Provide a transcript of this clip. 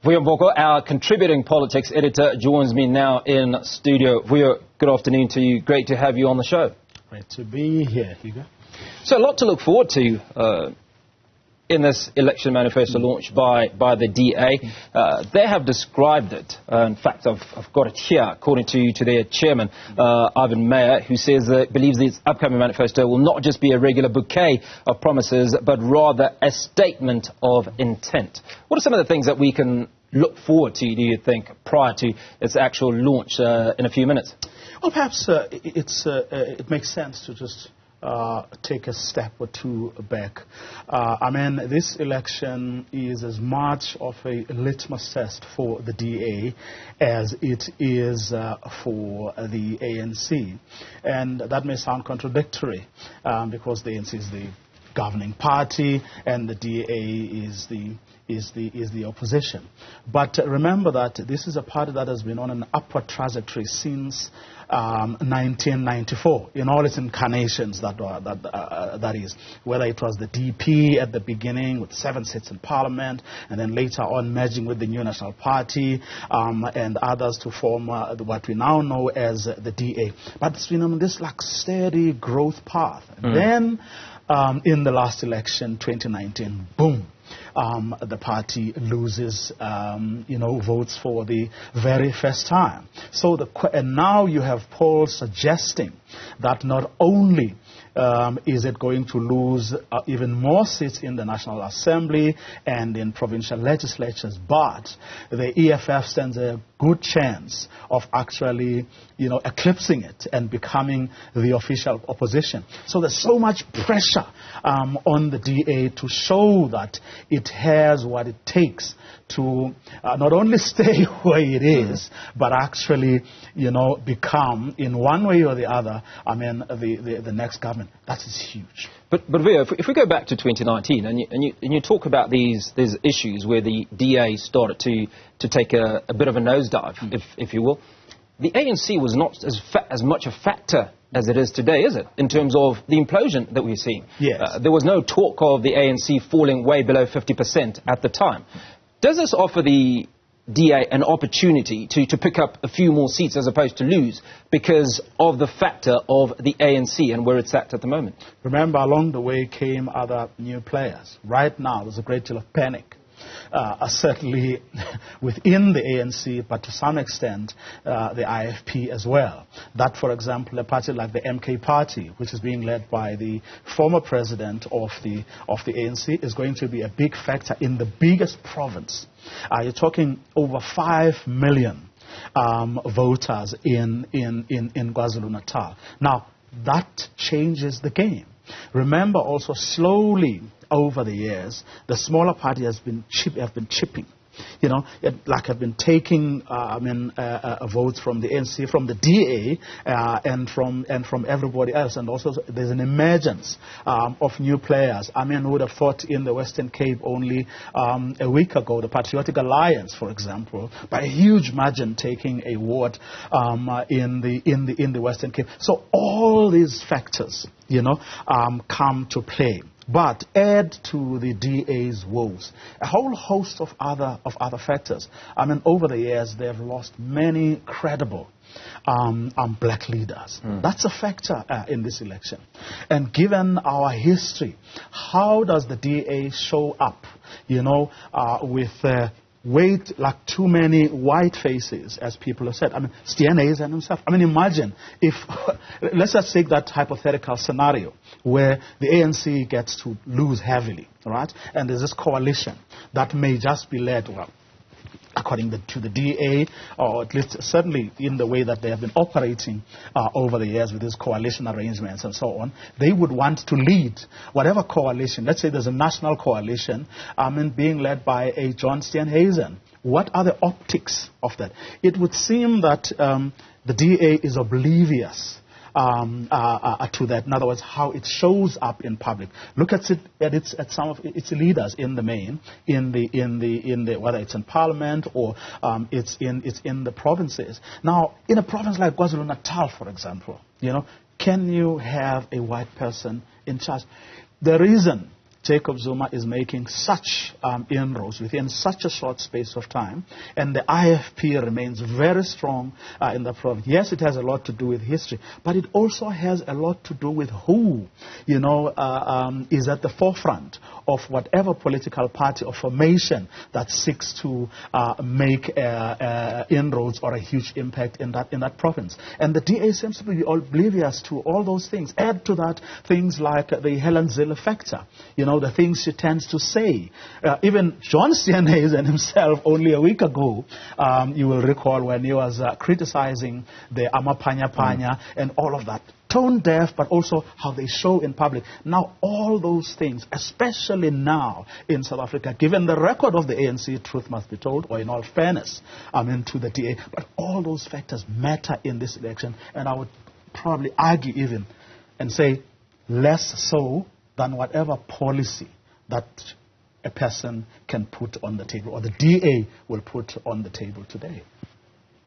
Vuyo Mvoko, our contributing politics editor, joins me now in studio. Vuyo, good afternoon to you. Great to have you on the show. Great to be here, Hugo. So a lot to look forward to in this election manifesto launched by the DA. They have described it. In fact, I've got it here, according to their chairman, Ivan Meyer, who says that believes this upcoming manifesto will not just be a regular bouquet of promises, but rather a statement of intent. What are some of the things that we can look forward to, do you think, prior to its actual launch in a few minutes? Well, perhaps it makes sense to just take a step or two back. I mean, this election is as much of a litmus test for the DA as it is for the ANC. And that may sound contradictory because the ANC is the governing party and the DA is the opposition. But remember that this is a party that has been on an upward trajectory since 1994 in all its incarnations, that is, whether it was the DP at the beginning with 7 seats in parliament and then later on merging with the New National Party and others to form what we now know as the DA. But it's been on this like steady growth path. Then in the last election, 2019, boom. The party loses, votes for the very first time. So and now you have polls suggesting that not only is it going to lose even more seats in the National Assembly and in provincial legislatures, but the EFF stands a good chance of actually, eclipsing it and becoming the official opposition. So there's so much pressure on the DA to show that it has what it takes to not only stay where it is, but actually, become, in one way or the other, the next government. That is huge. But Vuyo, if we go back to 2019 and you talk about these issues where the DA started to take a bit of a nosedive, if you will, the ANC was not as much a factor as it is today, is it, in terms of the implosion that we're seeing? Yes. There was no talk of the ANC falling way below 50% at the time. Does this offer the DA an opportunity to pick up a few more seats as opposed to lose because of the factor of the ANC and where it's at the moment? Remember, along the way came other new players. Right now, there's a great deal of panic. Certainly within the ANC, but to some extent the IFP as well. That, for example, a party like the MK Party, which is being led by the former president of the ANC, is going to be a big factor in the biggest province. You're talking over 5 million voters in KwaZulu-Natal. Now, that changes the game. Remember also, slowly over the years, the smaller party have been chipping. Have been taking votes from the ANC, from the DA, and from everybody else. And also there's an emergence of new players. Who would have thought in the Western Cape only a week ago, the Patriotic Alliance, for example, by a huge margin taking a ward in the Western Cape. So all these factors, come to play. But add to the DA's woes a whole host of other factors. Over the years, they've lost many credible black leaders. That's a factor in this election. And given our history, how does the DA show up, with like too many white faces, as people have said? Steenhuisen himself. Imagine if, let's just take that hypothetical scenario where the ANC gets to lose heavily, right? And there's this coalition that may just be led, according to the DA, or at least certainly in the way that they have been operating over the years with these coalition arrangements and so on. They would want to lead whatever coalition. Let's say there's a national coalition being led by a John Steenhuisen. What are the optics of that? It would seem that the DA is oblivious to that. In other words, how it shows up in public. Look at some of its leaders in the main, in the whether it's in Parliament or it's in the provinces. Now, in a province like KwaZulu-Natal, for example, can you have a white person in charge? The reason Jacob Zuma is making such inroads within such a short space of time, and the IFP remains very strong in the province. Yes, it has a lot to do with history, but it also has a lot to do with who, is at the forefront of whatever political party or formation that seeks to make inroads or a huge impact in that province. And the DA seems to be oblivious to all those things. Add to that things like the Helen Zille factor, the things she tends to say. Even John Steenhuisen himself, only a week ago, you will recall when he was criticizing the Amapanya and all of that. Tone deaf, but also how they show in public. Now, all those things, especially now in South Africa, given the record of the ANC, truth must be told, or in all fairness, to the DA, but all those factors matter in this election, and I would probably argue even and say less so than whatever policy that a person can put on the table, or the DA will put on the table today.